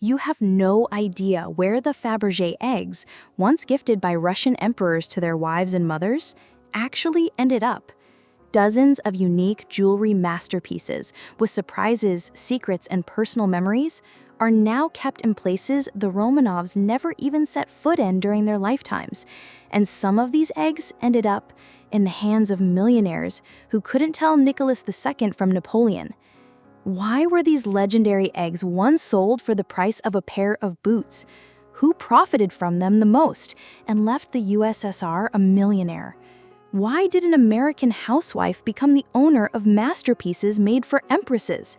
You have no idea where the Fabergé eggs, once gifted by Russian emperors to their wives and mothers, actually ended up. Dozens of unique jewelry masterpieces with surprises, secrets, and personal memories are now kept in places the Romanovs never even set foot in during their lifetimes. And some of these eggs ended up in the hands of millionaires who couldn't tell Nicholas II from Napoleon. Why were these legendary eggs once sold for the price of a pair of boots? Who profited from them the most and left the USSR a millionaire? Why did an American housewife become the owner of masterpieces made for empresses?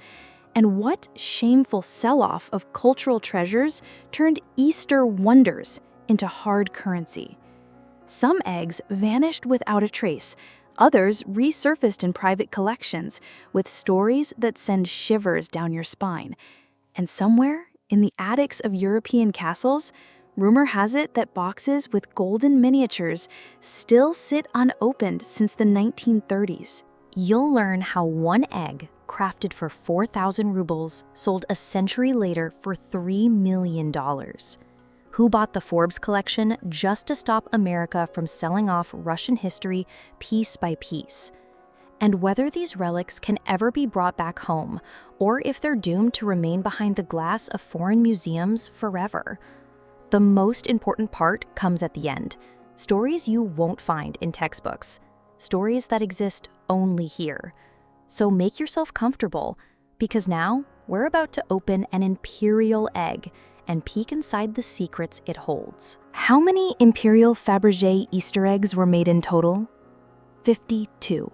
And what shameful sell-off of cultural treasures turned Easter wonders into hard currency? Some eggs vanished without a trace. Others resurfaced in private collections with stories that send shivers down your spine. And somewhere in the attics of European castles, rumor has it that boxes with golden miniatures still sit unopened since the 1930s. You'll learn how one egg, crafted for 4,000 rubles, sold a century later for $3 million. Who bought the Forbes collection just to stop America from selling off Russian history piece by piece? And whether these relics can ever be brought back home, or if they're doomed to remain behind the glass of foreign museums forever. The most important part comes at the end. Stories you won't find in textbooks. Stories that exist only here. So make yourself comfortable, because now we're about to open an imperial egg and peek inside the secrets it holds. How many Imperial Fabergé Easter eggs were made in total? 52.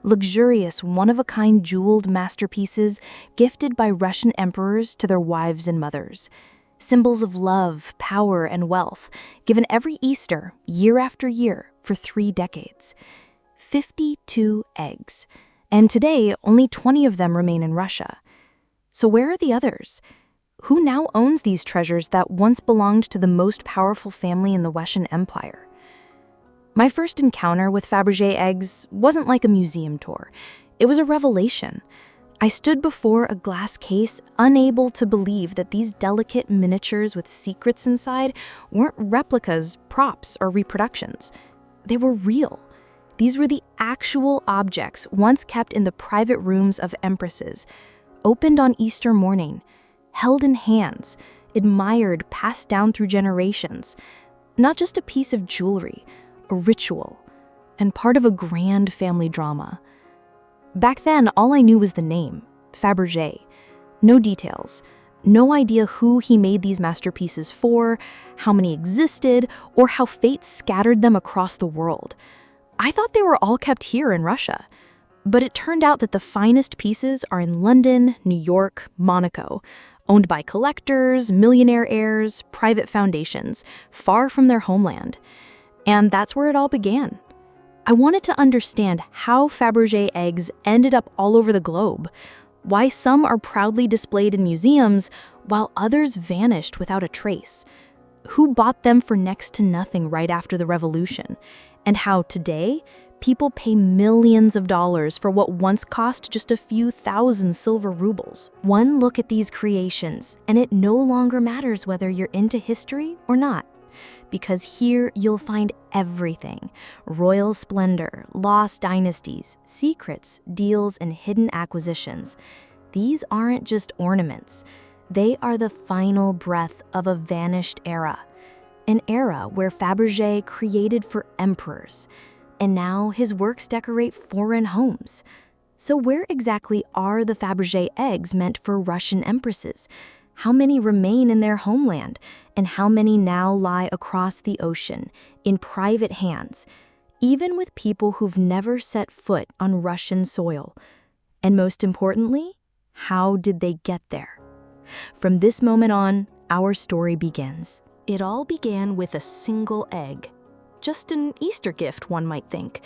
Luxurious, one-of-a-kind jeweled masterpieces gifted by Russian emperors to their wives and mothers. Symbols of love, power, and wealth, given every Easter, year after year, for 3 decades. 52 eggs. And today, only 20 of them remain in Russia. So where are the others? Who now owns these treasures that once belonged to the most powerful family in the Russian Empire? My first encounter with Fabergé eggs wasn't like a museum tour. It was a revelation. I stood before a glass case, unable to believe that these delicate miniatures with secrets inside weren't replicas, props, or reproductions. They were real. These were the actual objects once kept in the private rooms of empresses, opened on Easter morning, held in hands, admired, passed down through generations. Not just a piece of jewelry, a ritual, and part of a grand family drama. Back then, all I knew was the name, Fabergé. No details, no idea who he made these masterpieces for, how many existed, or how fate scattered them across the world. I thought they were all kept here in Russia. But it turned out that the finest pieces are in London, New York, Monaco, owned by collectors, millionaire heirs, private foundations, far from their homeland. And that's where it all began. I wanted to understand how Fabergé eggs ended up all over the globe, why some are proudly displayed in museums while others vanished without a trace, who bought them for next to nothing right after the revolution, and how today people pay millions of dollars for what once cost just a few thousand silver rubles. One look at these creations, and it no longer matters whether you're into history or not. Because here you'll find everything: royal splendor, lost dynasties, secrets, deals, and hidden acquisitions. These aren't just ornaments. They are the final breath of a vanished era. An era where Fabergé created for emperors. And now his works decorate foreign homes. So where exactly are the Fabergé eggs meant for Russian empresses? How many remain in their homeland? And how many now lie across the ocean, in private hands, even with people who've never set foot on Russian soil? And most importantly, how did they get there? From this moment on, our story begins. It all began with a single egg. Just an Easter gift, one might think.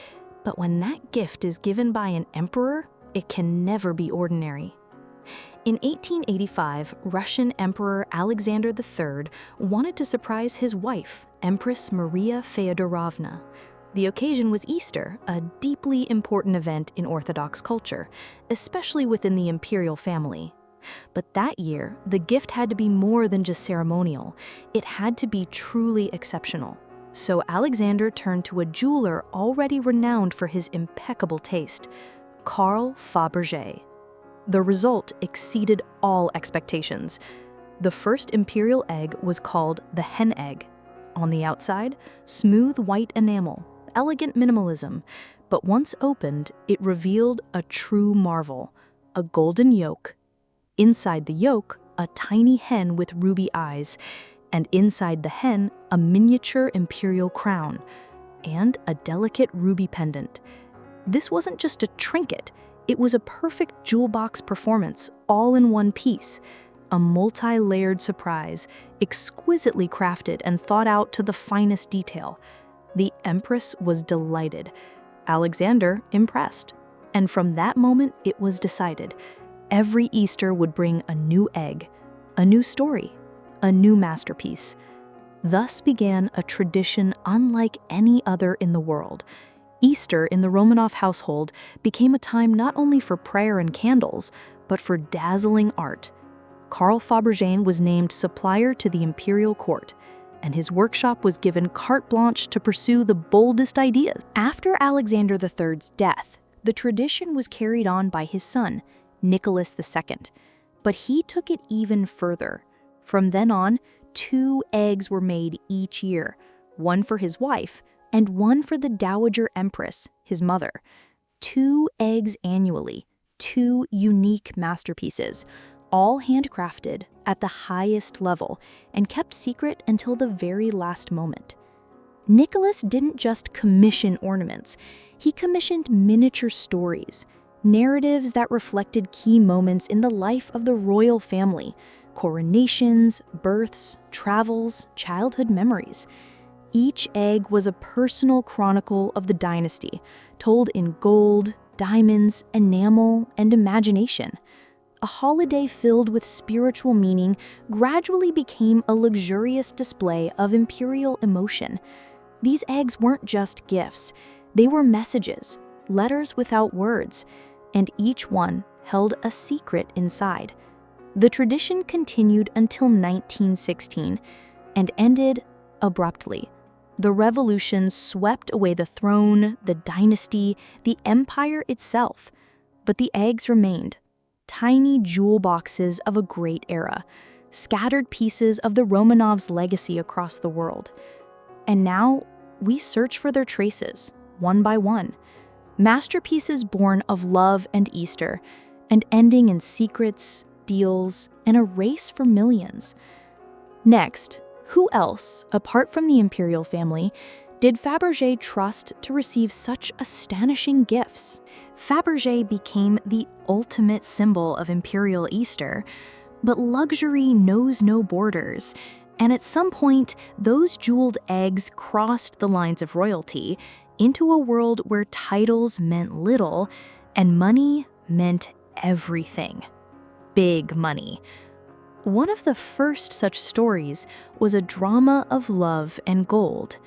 But when that gift is given by an emperor, it can never be ordinary. In 1885, Russian Emperor Alexander III wanted to surprise his wife, Empress Maria Feodorovna. The occasion was Easter, a deeply important event in Orthodox culture, especially within the imperial family. But that year, the gift had to be more than just ceremonial. It had to be truly exceptional. So Alexander turned to a jeweler already renowned for his impeccable taste, Carl Fabergé. The result exceeded all expectations. The first imperial egg was called the hen egg. On the outside, smooth white enamel, elegant minimalism. But once opened, it revealed a true marvel, a golden yolk. Inside the yolk, a tiny hen with ruby eyes, and inside the hen, a miniature imperial crown, and a delicate ruby pendant. This wasn't just a trinket, it was a perfect jewel box performance, all in one piece. A multi-layered surprise, exquisitely crafted and thought out to the finest detail. The Empress was delighted. Alexander impressed. And from that moment, it was decided. Every Easter would bring a new egg, a new story, a new masterpiece. Thus began a tradition unlike any other in the world. Easter in the Romanov household became a time not only for prayer and candles, but for dazzling art. Carl Fabergé was named supplier to the imperial court, and his workshop was given carte blanche to pursue the boldest ideas. After Alexander III's death, the tradition was carried on by his son, Nicholas II, but he took it even further. From then on, 2 eggs were made each year, one for his wife and one for the Dowager Empress, his mother. 2 eggs annually, 2 unique masterpieces, all handcrafted at the highest level and kept secret until the very last moment. Nicholas didn't just commission ornaments, he commissioned miniature stories, narratives that reflected key moments in the life of the royal family, coronations, births, travels, childhood memories. Each egg was a personal chronicle of the dynasty, told in gold, diamonds, enamel, and imagination. A holiday filled with spiritual meaning gradually became a luxurious display of imperial emotion. These eggs weren't just gifts, they were messages, letters without words, and each one held a secret inside. The tradition continued until 1916 and ended abruptly. The revolution swept away the throne, the dynasty, the empire itself. But the eggs remained, tiny jewel boxes of a great era, scattered pieces of the Romanovs' legacy across the world. And now, we search for their traces, one by one. Masterpieces born of love and Easter, and ending in secrets, deals, and a race for millions. Next, who else, apart from the imperial family, did Fabergé trust to receive such astonishing gifts? Fabergé became the ultimate symbol of imperial Easter, but luxury knows no borders, and at some point, those jeweled eggs crossed the lines of royalty into a world where titles meant little and money meant everything. Big money. One of the first such stories was a drama of love and gold.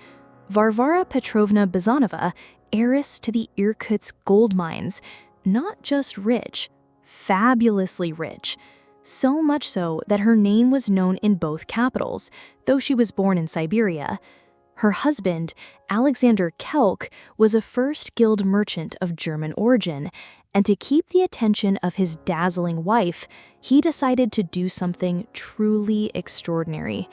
Varvara Petrovna Bazanova, heiress to the Irkutsk gold mines, not just rich, fabulously rich, so much so that her name was known in both capitals, though she was born in Siberia. Her husband, Alexander Kelk, was a first guild merchant of German origin, and to keep the attention of his dazzling wife, he decided to do something truly extraordinary.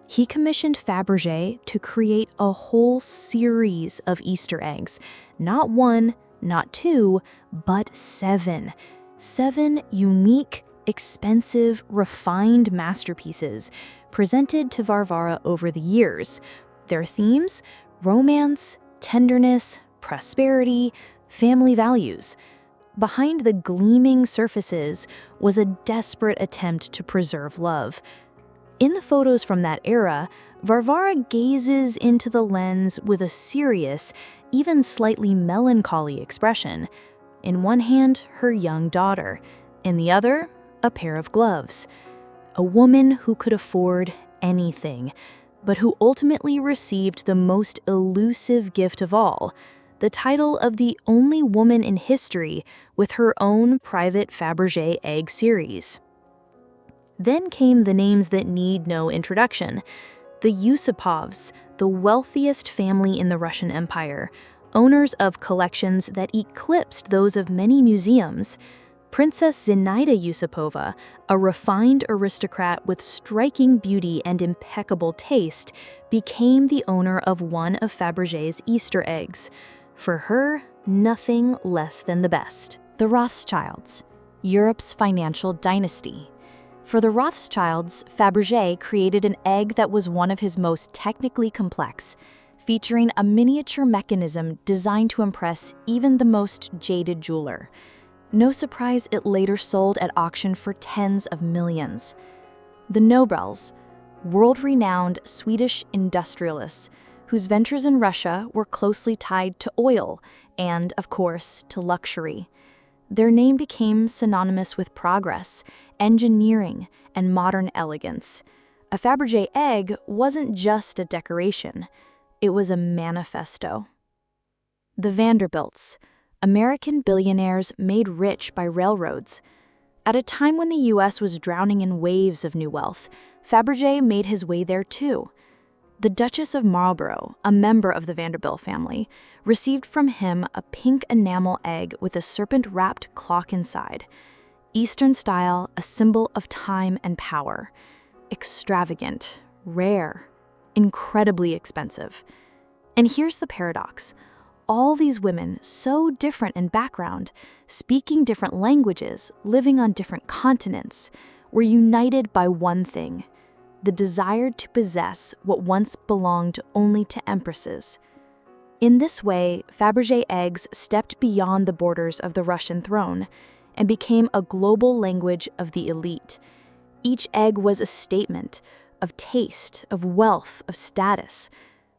He commissioned Fabergé to create a whole series of Easter eggs, not 1, not 2, but 7. 7 unique, expensive, refined masterpieces presented to Varvara over the years. Their themes: romance, tenderness, prosperity, family values. Behind the gleaming surfaces was a desperate attempt to preserve love. In the photos from that era, Varvara gazes into the lens with a serious, even slightly melancholy expression. In one hand, her young daughter. In the other, a pair of gloves. A woman who could afford anything, but who ultimately received the most elusive gift of all, the title of the only woman in history with her own private Fabergé egg series. Then came the names that need no introduction. The Yusupovs, the wealthiest family in the Russian Empire, owners of collections that eclipsed those of many museums. Princess Zinaida Yusupova, a refined aristocrat with striking beauty and impeccable taste, became the owner of one of Fabergé's Easter eggs. For her, nothing less than the best. The Rothschilds, Europe's financial dynasty. For the Rothschilds, Fabergé created an egg that was one of his most technically complex, featuring a miniature mechanism designed to impress even the most jaded jeweler. No surprise it later sold at auction for tens of millions. The Nobels, world-renowned Swedish industrialists, whose ventures in Russia were closely tied to oil and, of course, to luxury. Their name became synonymous with progress, engineering, and modern elegance. A Fabergé egg wasn't just a decoration, it was a manifesto. The Vanderbilts, American billionaires made rich by railroads. At a time when the U.S. was drowning in waves of new wealth, Fabergé made his way there too. The Duchess of Marlborough, a member of the Vanderbilt family, received from him a pink enamel egg with a serpent-wrapped clock inside. Eastern style, a symbol of time and power. Extravagant, rare, incredibly expensive. And here's the paradox. All these women, so different in background, speaking different languages, living on different continents, were united by one thing: the desire to possess what once belonged only to empresses. In this way, Fabergé eggs stepped beyond the borders of the Russian throne and became a global language of the elite. Each egg was a statement of taste, of wealth, of status,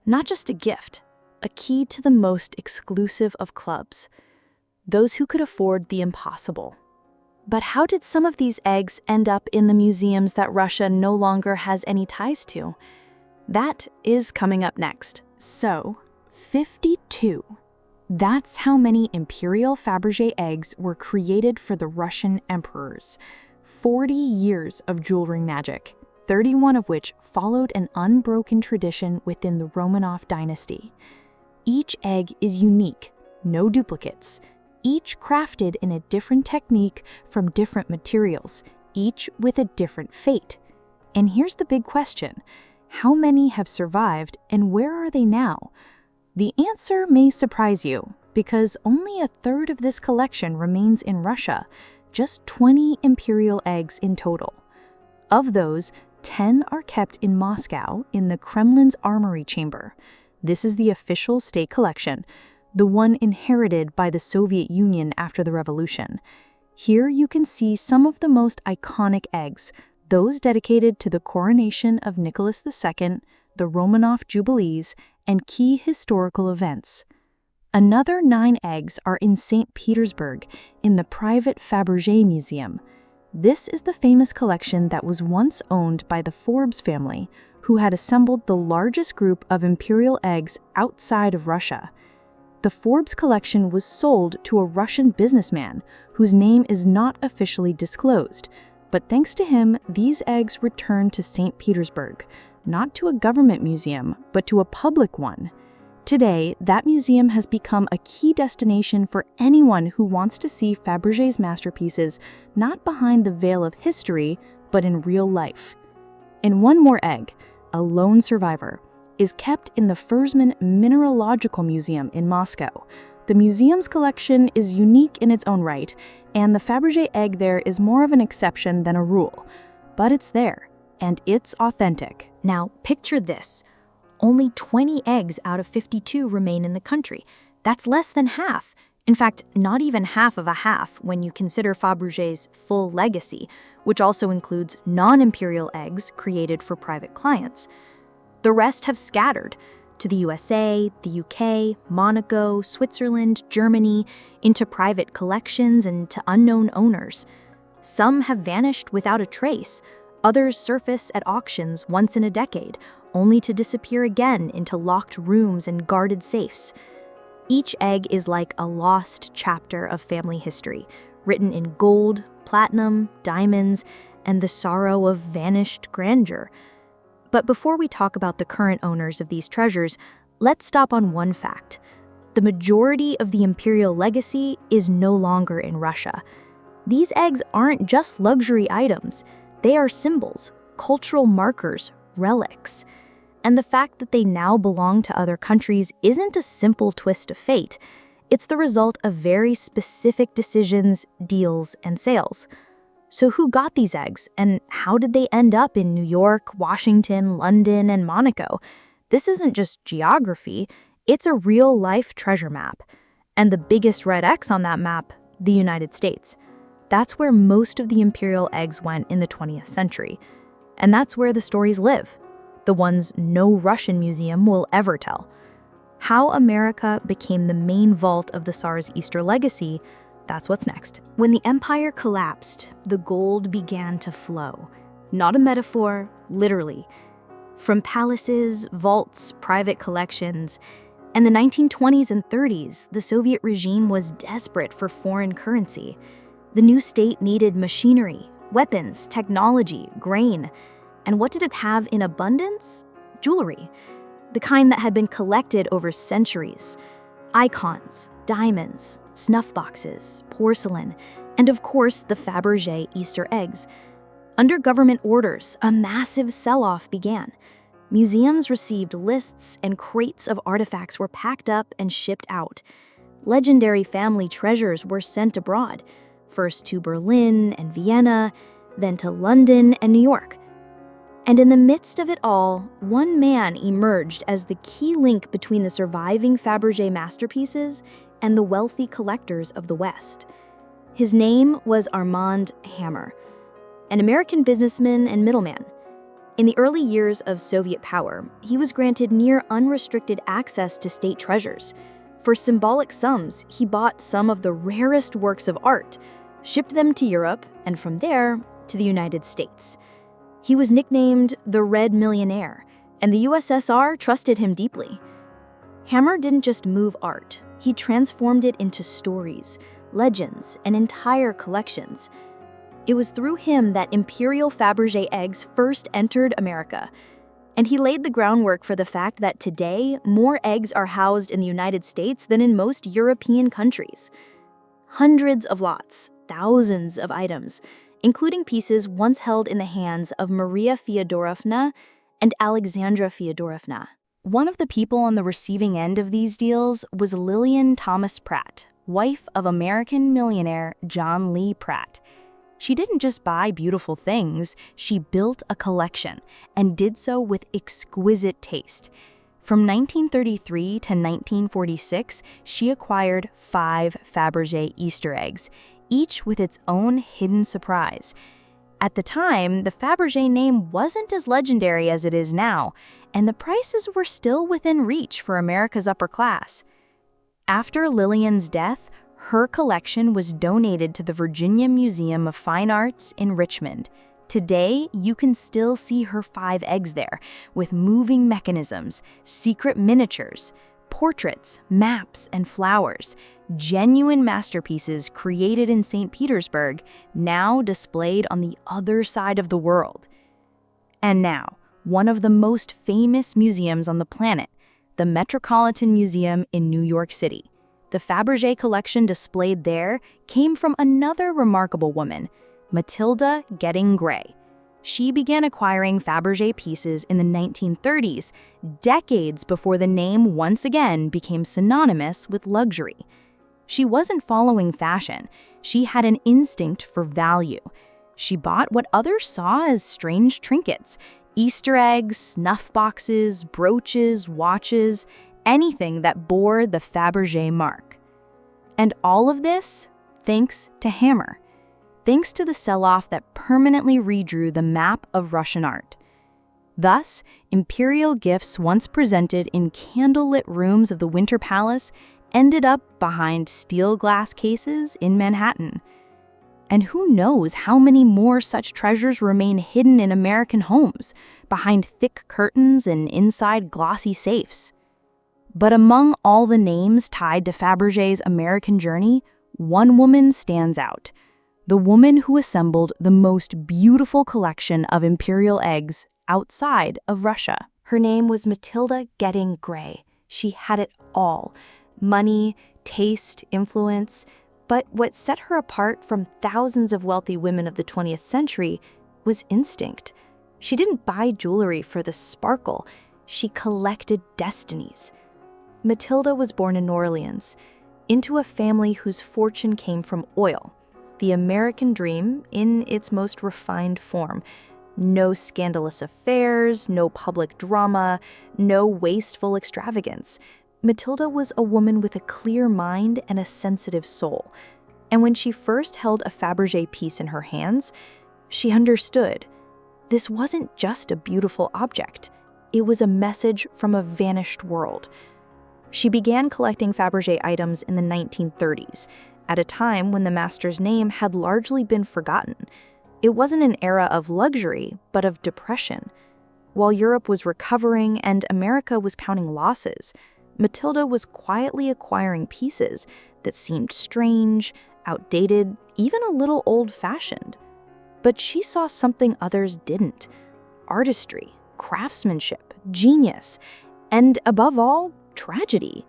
not just a gift, a key to the most exclusive of clubs, those who could afford the impossible. But how did some of these eggs end up in the museums that Russia no longer has any ties to? That is coming up next. So, 52. That's how many imperial Fabergé eggs were created for the Russian emperors. 40 years of jewelry magic, 31 of which followed an unbroken tradition within the Romanov dynasty. Each egg is unique, no duplicates. Each crafted in a different technique from different materials, each with a different fate. And here's the big question: how many have survived and where are they now? The answer may surprise you, because only a third of this collection remains in Russia, just 20 imperial eggs in total. Of those, 10 are kept in Moscow in the Kremlin's armory chamber. This is the official state collection, the one inherited by the Soviet Union after the revolution. Here you can see some of the most iconic eggs, those dedicated to the coronation of Nicholas II, the Romanov Jubilees, and key historical events. Another 9 eggs are in St. Petersburg, in the private Fabergé Museum. This is the famous collection that was once owned by the Forbes family, who had assembled the largest group of imperial eggs outside of Russia. The Forbes collection was sold to a Russian businessman whose name is not officially disclosed, but thanks to him, these eggs returned to St. Petersburg, not to a government museum, but to a public one. Today, that museum has become a key destination for anyone who wants to see Fabergé's masterpieces not behind the veil of history, but in real life. And one more egg, a lone survivor, is kept in the Fersman Mineralogical Museum in Moscow. The museum's collection is unique in its own right, and the Fabergé egg there is more of an exception than a rule. But it's there, and it's authentic. Now, picture this. Only 20 eggs out of 52 remain in the country. That's less than half. In fact, not even half of a half when you consider Fabergé's full legacy, which also includes non-imperial eggs created for private clients. The rest have scattered to the USA, the UK, Monaco, Switzerland, Germany, into private collections and to unknown owners. Some have vanished without a trace. Others surface at auctions once in a decade, only to disappear again into locked rooms and guarded safes. Each egg is like a lost chapter of family history, written in gold, platinum, diamonds, and the sorrow of vanished grandeur. But before we talk about the current owners of these treasures, let's stop on one fact. The majority of the imperial legacy is no longer in Russia. These eggs aren't just luxury items. They are symbols, cultural markers, relics. And the fact that they now belong to other countries isn't a simple twist of fate. It's the result of very specific decisions, deals, and sales. So who got these eggs, and how did they end up in New York, Washington, London, and Monaco? This isn't just geography, it's a real-life treasure map. And the biggest red X on that map, the United States. That's where most of the imperial eggs went in the 20th century. And that's where the stories live, the ones no Russian museum will ever tell. How America became the main vault of the Tsar's Easter legacy, that's what's next. When the empire collapsed, the gold began to flow. Not a metaphor, literally. From palaces, vaults, private collections. In the 1920s and 30s, the Soviet regime was desperate for foreign currency. The new state needed machinery, weapons, technology, grain. And what did it have in abundance? Jewelry. The kind that had been collected over centuries. Icons, diamonds, snuff boxes, porcelain, and of course the Fabergé Easter eggs. Under government orders, a massive sell-off began. Museums received lists and crates of artifacts were packed up and shipped out. Legendary family treasures were sent abroad, first to Berlin and Vienna, then to London and New York. And in the midst of it all, one man emerged as the key link between the surviving Fabergé masterpieces and the wealthy collectors of the West. His name was Armand Hammer, an American businessman and middleman. In the early years of Soviet power, he was granted near unrestricted access to state treasures. For symbolic sums, he bought some of the rarest works of art, shipped them to Europe, and from there, to the United States. He was nicknamed the Red Millionaire, and the USSR trusted him deeply. Hammer didn't just move art, he transformed it into stories, legends, and entire collections. It was through him that Imperial Fabergé eggs first entered America, and he laid the groundwork for the fact that today, more eggs are housed in the United States than in most European countries. Hundreds of lots, thousands of items, including pieces once held in the hands of Maria Fyodorovna and Alexandra Fyodorovna. One of the people on the receiving end of these deals was Lillian Thomas Pratt, wife of American millionaire John Lee Pratt. She didn't just buy beautiful things, she built a collection, and did so with exquisite taste. From 1933 to 1946, she acquired 5 Fabergé Easter eggs, each with its own hidden surprise. At the time, the Fabergé name wasn't as legendary as it is now, and the prices were still within reach for America's upper class. After Lillian's death, her collection was donated to the Virginia Museum of Fine Arts in Richmond. Today, you can still see her 5 eggs there, with moving mechanisms, secret miniatures, portraits, maps, and flowers. Genuine masterpieces created in St. Petersburg, now displayed on the other side of the world. And now, one of the most famous museums on the planet, the Metropolitan Museum in New York City. The Fabergé collection displayed there came from another remarkable woman, Matilda Getting Gray. She began acquiring Fabergé pieces in the 1930s, decades before the name once again became synonymous with luxury. She wasn't following fashion. She had an instinct for value. She bought what others saw as strange trinkets, Easter eggs, snuff boxes, brooches, watches, anything that bore the Fabergé mark. And all of this thanks to Hammer. Thanks to the sell-off that permanently redrew the map of Russian art. Thus, imperial gifts once presented in candlelit rooms of the Winter Palace ended up behind steel glass cases in Manhattan. And who knows how many more such treasures remain hidden in American homes, behind thick curtains and inside glossy safes. But among all the names tied to Fabergé's American journey, one woman stands out. the woman who assembled the most beautiful collection of imperial eggs outside of Russia. Her name was Matilda Getting Gray. She had it all: money, taste, influence. But what set her apart from thousands of wealthy women of the 20th century was instinct. She didn't buy jewelry for the sparkle. She collected destinies. Matilda was born in New Orleans, into a family whose fortune came from oil, the American dream in its most refined form. No scandalous affairs, no public drama, no wasteful extravagance. Matilda was a woman with a clear mind and a sensitive soul. And when she first held a Fabergé piece in her hands, she understood this wasn't just a beautiful object. It was a message from a vanished world. She began collecting Fabergé items in the 1930s, at a time when the master's name had largely been forgotten. It wasn't an era of luxury, but of depression. While Europe was recovering and America was counting losses, Matilda was quietly acquiring pieces that seemed strange, outdated, even a little old-fashioned. But she saw something others didn't: artistry, craftsmanship, genius, and above all, tragedy.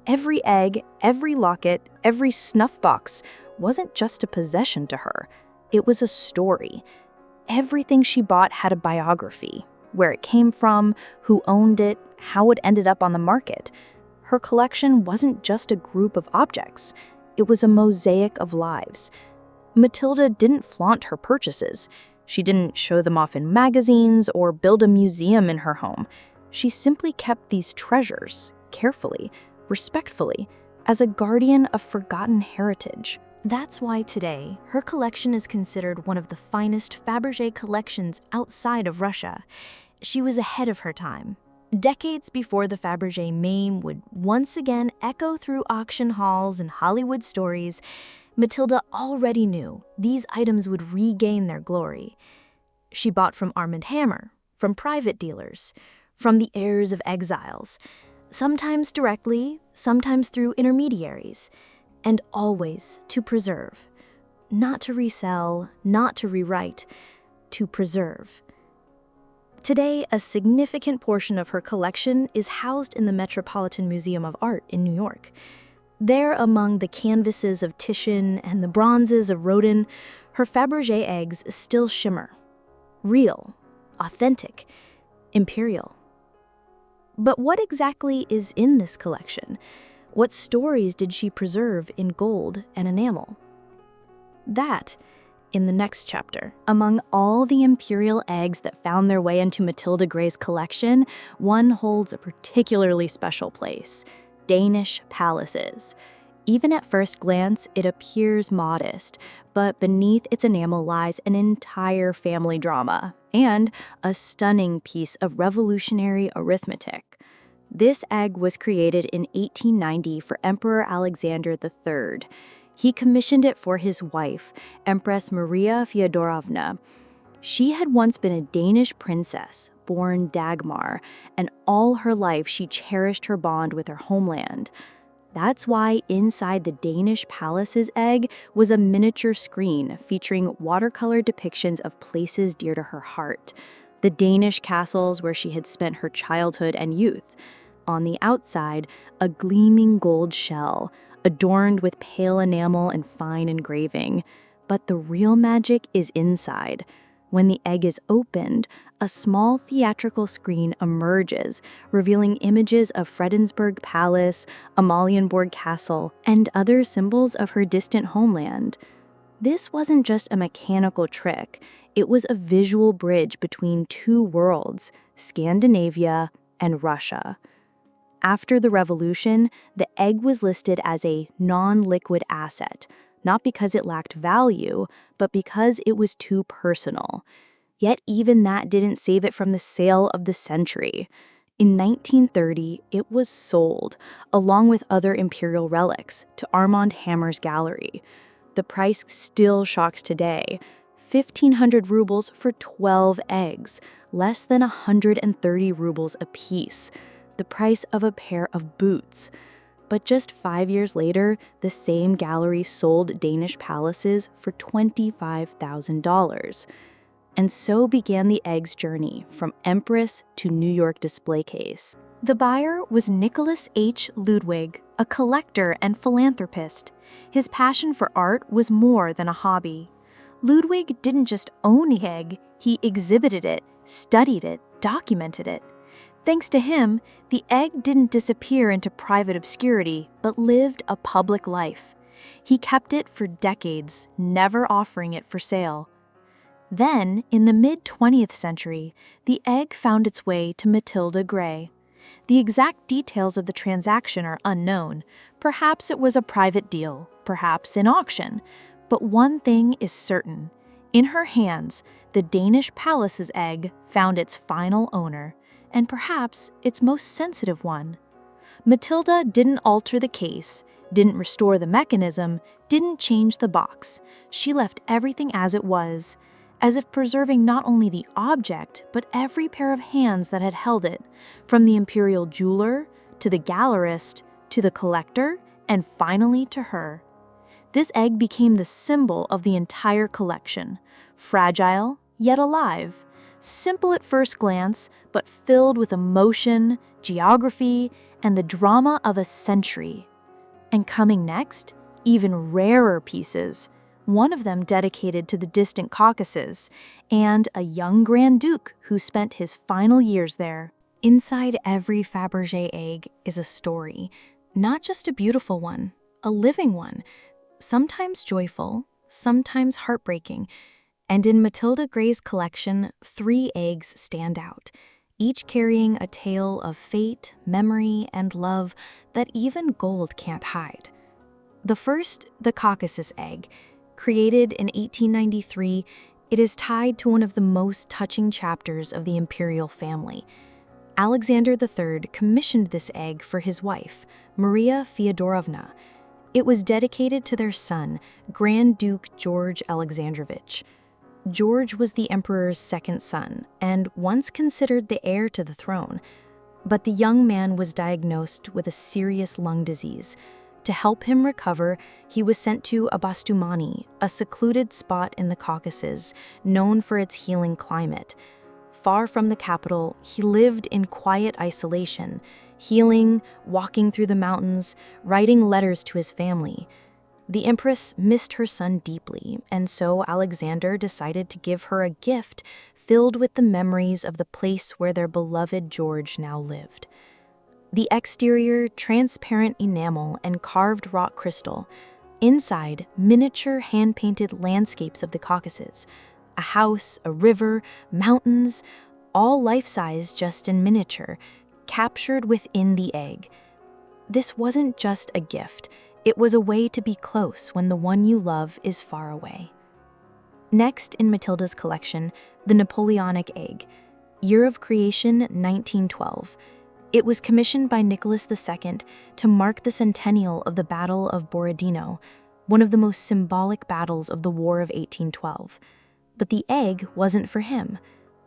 Every egg, every locket, every snuff box wasn't just a possession to her. It was a story. Everything she bought had a biography: where it came from, who owned it, how it ended up on the market. Her collection wasn't just a group of objects. It was a mosaic of lives. Matilda didn't flaunt her purchases. She didn't show them off in magazines or build a museum in her home. She simply kept these treasures carefully, respectfully, as a guardian of forgotten heritage. That's why today, her collection is considered one of the finest Fabergé collections outside of Russia. She was ahead of her time. Decades before the Fabergé name would once again echo through auction halls and Hollywood stories, Matilda already knew these items would regain their glory. She bought from Armand Hammer, from private dealers, from the heirs of exiles, sometimes directly, sometimes through intermediaries, and always to preserve. Not to resell, not to rewrite, to preserve. Today, a significant portion of her collection is housed in the Metropolitan Museum of Art in New York. There, among the canvases of Titian and the bronzes of Rodin, her Fabergé eggs still shimmer. Real, authentic, imperial. But what exactly is in this collection? What stories did she preserve in gold and enamel? That, in the next chapter. Among all the imperial eggs that found their way into Matilda Gray's collection, one holds a particularly special place: Danish palaces. Even at first glance, it appears modest, but beneath its enamel lies an entire family drama and a stunning piece of revolutionary arithmetic. This egg was created in 1890 for Emperor Alexander III. He commissioned it for his wife, Empress Maria Fyodorovna. She had once been a Danish princess, born Dagmar, and all her life she cherished her bond with her homeland. That's why inside the Danish palace's egg was a miniature screen featuring watercolor depictions of places dear to her heart, the Danish castles where she had spent her childhood and youth. On the outside, a gleaming gold shell, adorned with pale enamel and fine engraving. But the real magic is inside. When the egg is opened, a small theatrical screen emerges, revealing images of Fredensborg Palace, Amalienborg Castle, and other symbols of her distant homeland. This wasn't just a mechanical trick, it was a visual bridge between two worlds, Scandinavia and Russia. After the revolution, the egg was listed as a non-liquid asset, not because it lacked value, but because it was too personal. Yet even that didn't save it from the sale of the century. In 1930, it was sold, along with other imperial relics, to Armand Hammer's gallery. The price still shocks today: 1,500 rubles for 12 eggs, less than 130 rubles apiece, the price of a pair of boots. But just 5 years later, the same gallery sold Danish palaces for $25,000. And so began the egg's journey from empress to New York display case. The buyer was Nicholas H. Ludwig, a collector and philanthropist. His passion for art was more than a hobby. Ludwig didn't just own the egg, he exhibited it, studied it, documented it. Thanks to him, the egg didn't disappear into private obscurity, but lived a public life. He kept it for decades, never offering it for sale. Then, in the mid-20th century, the egg found its way to Matilda Gray. The exact details of the transaction are unknown. Perhaps it was a private deal, perhaps an auction. But one thing is certain. In her hands, the Danish palace's egg found its final owner, and perhaps its most sensitive one. Matilda didn't alter the case, didn't restore the mechanism, didn't change the box. She left everything as it was, as if preserving not only the object, but every pair of hands that had held it, from the imperial jeweler, to the gallerist, to the collector, and finally to her. This egg became the symbol of the entire collection, fragile, yet alive, simple at first glance, but filled with emotion, geography, and the drama of a century. And coming next, even rarer pieces, one of them dedicated to the distant Caucasus, and a young Grand Duke who spent his final years there. Inside every Fabergé egg is a story, not just a beautiful one, a living one, sometimes joyful, sometimes heartbreaking. And in Matilda Gray's collection, 3 eggs stand out, each carrying a tale of fate, memory, and love that even gold can't hide. The first, the Caucasus egg. Created in 1893, it is tied to one of the most touching chapters of the imperial family. Alexander III commissioned this egg for his wife, Maria Feodorovna. It was dedicated to their son, Grand Duke George Alexandrovich. George was the emperor's second son and once considered the heir to the throne. But the young man was diagnosed with a serious lung disease. To help him recover, he was sent to Abastumani, a secluded spot in the Caucasus, known for its healing climate. Far from the capital, he lived in quiet isolation, healing, walking through the mountains, writing letters to his family. The empress missed her son deeply, and so Alexander decided to give her a gift filled with the memories of the place where their beloved George now lived. The exterior, transparent enamel and carved rock crystal. Inside, miniature hand-painted landscapes of the Caucasus. A house, a river, mountains, all life-size just in miniature, captured within the egg. This wasn't just a gift. It was a way to be close when the one you love is far away. Next in Matilda's collection, the Napoleonic egg. Year of creation, 1912. It was commissioned by Nicholas II to mark the centennial of the Battle of Borodino, one of the most symbolic battles of the War of 1812. But the egg wasn't for him.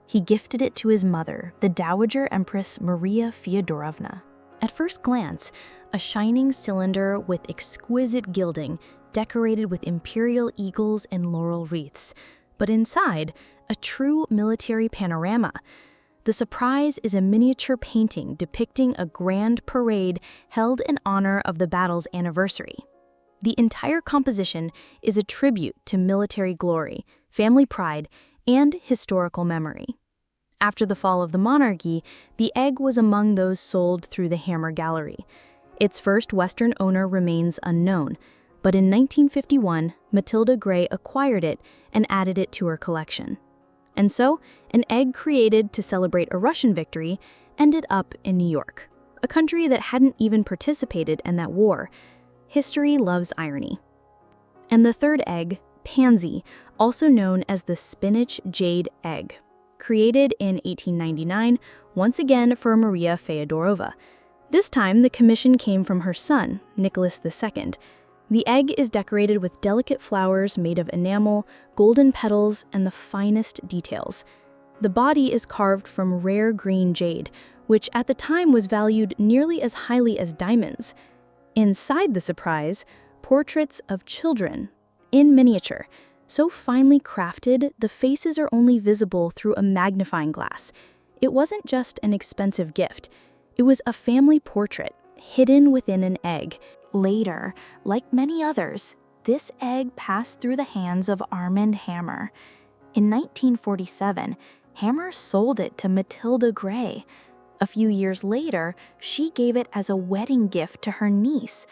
He gifted it to his mother, the Dowager Empress Maria Feodorovna. At first glance, a shining cylinder with exquisite gilding, decorated with imperial eagles and laurel wreaths. But inside, a true military panorama. The surprise is a miniature painting depicting a grand parade held in honor of the battle's anniversary. The entire composition is a tribute to military glory, family pride, and historical memory. After the fall of the monarchy, the egg was among those sold through the Hammer Gallery. Its first Western owner remains unknown, but in 1951, Matilda Gray acquired it and added it to her collection. And so, an egg created to celebrate a Russian victory ended up in New York, a country that hadn't even participated in that war. History loves irony. And the third egg, Pansy, also known as the spinach jade egg, created in 1899, once again for Maria Feodorova. This time, the commission came from her son, Nicholas II. The egg is decorated with delicate flowers made of enamel, golden petals, and the finest details. The body is carved from rare green jade, which at the time was valued nearly as highly as diamonds. Inside the surprise, portraits of children, in miniature, so finely crafted the faces are only visible through a magnifying glass. It wasn't just an expensive gift, it was a family portrait, hidden within an egg. Later, like many others, this egg passed through the hands of Armand Hammer. In 1947, Hammer sold it to Matilda Gray. A few years later, she gave it as a wedding gift to her niece.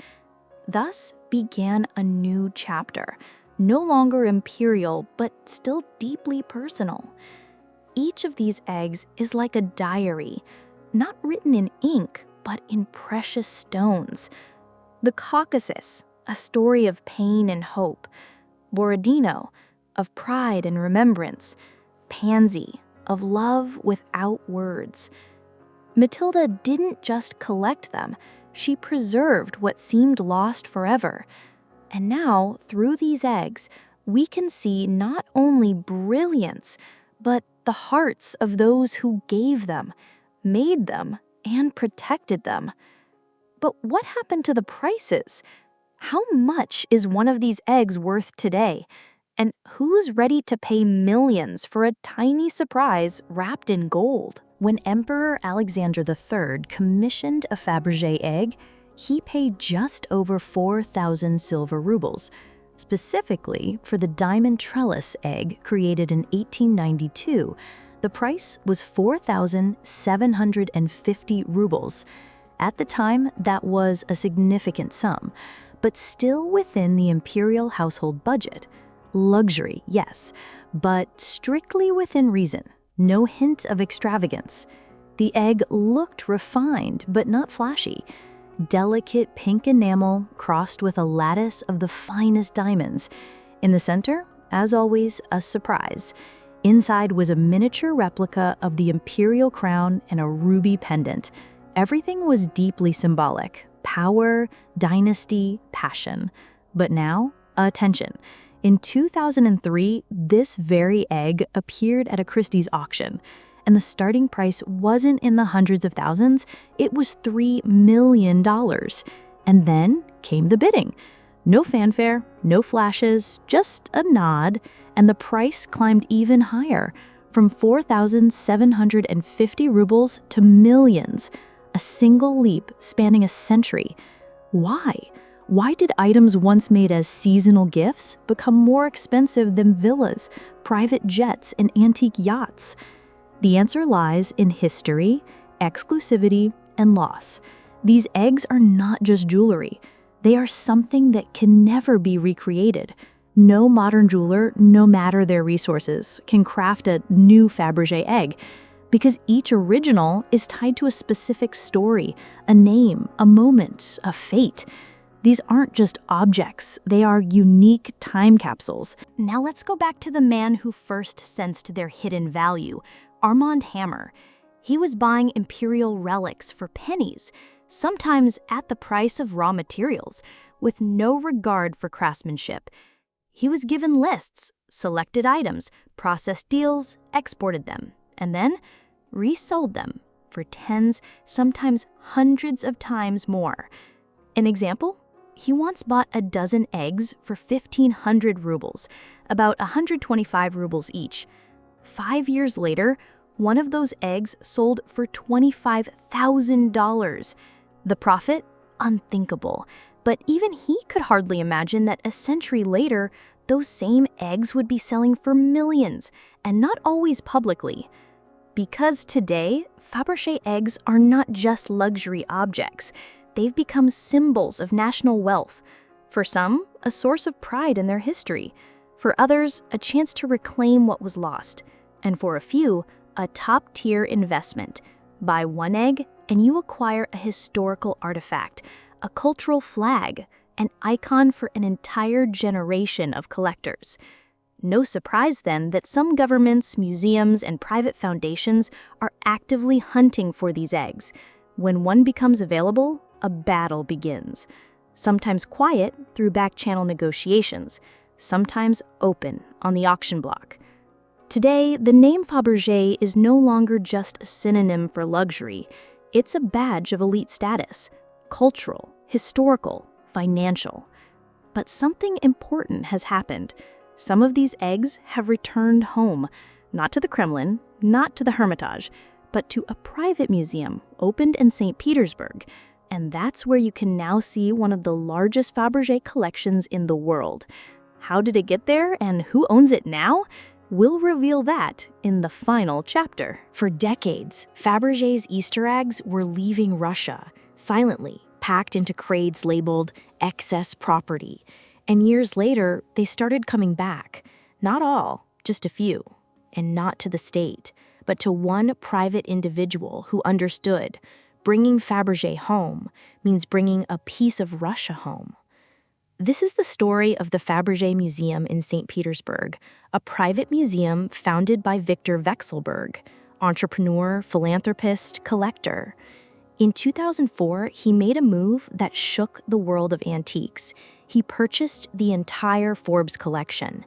Thus began a new chapter, no longer imperial, but still deeply personal. Each of these eggs is like a diary, not written in ink, but in precious stones. The Caucasus, a story of pain and hope. Borodino, of pride and remembrance. Pansy, of love without words. Matilda didn't just collect them, she preserved what seemed lost forever. And now, through these eggs, we can see not only brilliance, but the hearts of those who gave them, made them, and protected them. But what happened to the prices? How much is one of these eggs worth today? And who's ready to pay millions for a tiny surprise wrapped in gold? When Emperor Alexander III commissioned a Fabergé egg, he paid just over 4,000 silver rubles, specifically for the diamond trellis egg created in 1892. The price was 4,750 rubles. At the time, that was a significant sum, but still within the imperial household budget. Luxury, yes, but strictly within reason. No hint of extravagance. The egg looked refined, but not flashy. Delicate pink enamel crossed with a lattice of the finest diamonds. In the center, as always, a surprise. Inside was a miniature replica of the imperial crown and a ruby pendant. Everything was deeply symbolic: power, dynasty, passion. But now, attention. In 2003, this very egg appeared at a Christie's auction, and the starting price wasn't in the hundreds of thousands, it was $3 million. And then came the bidding. No fanfare, no flashes, just a nod, and the price climbed even higher, from 4,750 rubles to millions, a single leap spanning a century. Why? Why did items once made as seasonal gifts become more expensive than villas, private jets, and antique yachts? The answer lies in history, exclusivity, and loss. These eggs are not just jewelry. They are something that can never be recreated. No modern jeweler, no matter their resources, can craft a new Fabergé egg, because each original is tied to a specific story, a name, a moment, a fate. These aren't just objects, they are unique time capsules. Now let's go back to the man who first sensed their hidden value, Armand Hammer. He was buying imperial relics for pennies, sometimes at the price of raw materials, with no regard for craftsmanship. He was given lists, selected items, processed deals, exported them, and then resold them for tens, sometimes hundreds of times more. An example? He once bought a dozen eggs for 1,500 rubles, about 125 rubles each. 5 years later, one of those eggs sold for $25,000. The profit? Unthinkable. But even he could hardly imagine that a century later, those same eggs would be selling for millions, and not always publicly. Because today, Fabergé eggs are not just luxury objects. They've become symbols of national wealth. For some, a source of pride in their history. For others, a chance to reclaim what was lost. And for a few, a top-tier investment. Buy one egg, and you acquire a historical artifact, a cultural flag, an icon for an entire generation of collectors. No surprise, then, that some governments, museums, and private foundations are actively hunting for these eggs. When one becomes available, a battle begins. Sometimes quiet through back-channel negotiations, sometimes open on the auction block. Today, the name Fabergé is no longer just a synonym for luxury. It's a badge of elite status, cultural, historical, financial. But something important has happened. Some of these eggs have returned home, not to the Kremlin, not to the Hermitage, but to a private museum opened in St. Petersburg. And that's where you can now see one of the largest Fabergé collections in the world. How did it get there and who owns it now? We'll reveal that in the final chapter. For decades, Fabergé's Easter eggs were leaving Russia, silently, packed into crates labeled excess property. And years later, they started coming back. Not all, just a few. And not to the state, but to one private individual who understood bringing Fabergé home means bringing a piece of Russia home. This is the story of the Fabergé Museum in St. Petersburg, a private museum founded by Victor Vekselberg, entrepreneur, philanthropist, collector. In 2004, he made a move that shook the world of antiques. He purchased the entire Forbes collection,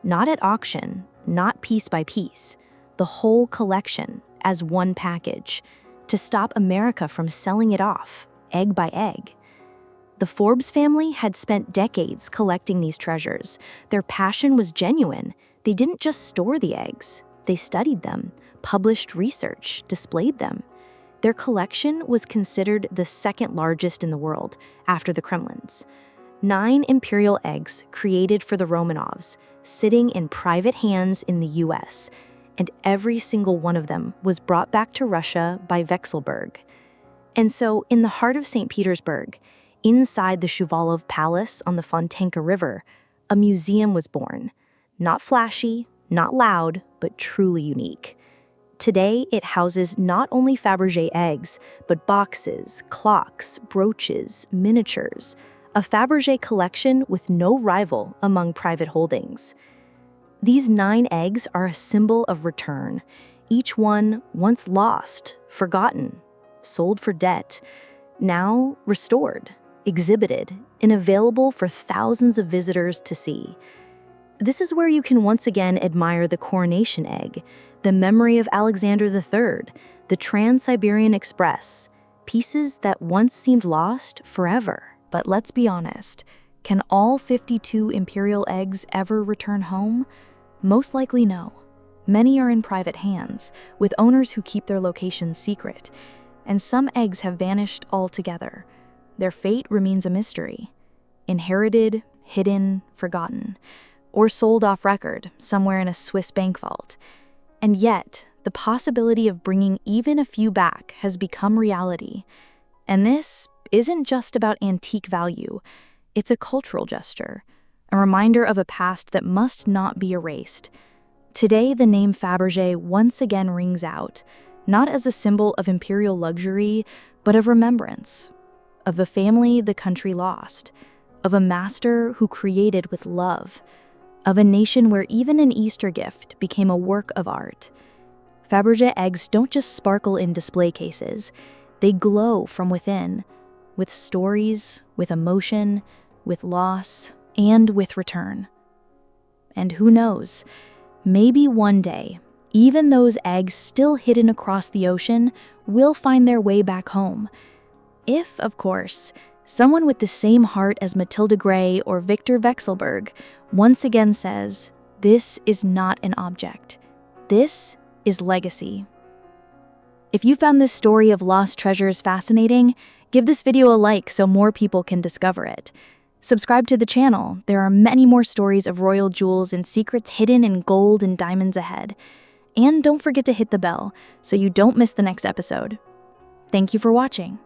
not at auction, not piece by piece, the whole collection as one package, to stop America from selling it off, egg by egg. The Forbes family had spent decades collecting these treasures. Their passion was genuine. They didn't just store the eggs. They studied them, published research, displayed them. Their collection was considered the second largest in the world, after the Kremlin's. 9 imperial eggs created for the Romanovs, sitting in private hands in the US, and every single one of them was brought back to Russia by Vekselberg. And so, in the heart of St. Petersburg, inside the Shuvalov Palace on the Fontanka River, a museum was born. Not flashy, not loud, but truly unique. Today, it houses not only Fabergé eggs, but boxes, clocks, brooches, miniatures, a Fabergé collection with no rival among private holdings. These 9 eggs are a symbol of return, each one once lost, forgotten, sold for debt, now restored, exhibited, and available for thousands of visitors to see. This is where you can once again admire the coronation egg, the memory of Alexander III, the Trans-Siberian Express, pieces that once seemed lost forever. But let's be honest, can all 52 imperial eggs ever return home? Most likely no. Many are in private hands, with owners who keep their locations secret. And some eggs have vanished altogether. Their fate remains a mystery. Inherited, hidden, forgotten, or sold off record somewhere in a Swiss bank vault. And yet, the possibility of bringing even a few back has become reality. And this isn't just about antique value, it's a cultural gesture, a reminder of a past that must not be erased. Today, the name Fabergé once again rings out, not as a symbol of imperial luxury, but of remembrance, of a family the country lost, of a master who created with love, of a nation where even an Easter gift became a work of art. Fabergé eggs don't just sparkle in display cases, they glow from within, with stories, with emotion, with loss, and with return. And who knows, maybe one day, even those eggs still hidden across the ocean will find their way back home. If, of course, someone with the same heart as Matilda Gray or Victor Vekselberg once again says, "This is not an object. This is legacy." If you found this story of lost treasures fascinating, give this video a like so more people can discover it. Subscribe to the channel. There are many more stories of royal jewels and secrets hidden in gold and diamonds ahead. And don't forget to hit the bell so you don't miss the next episode. Thank you for watching.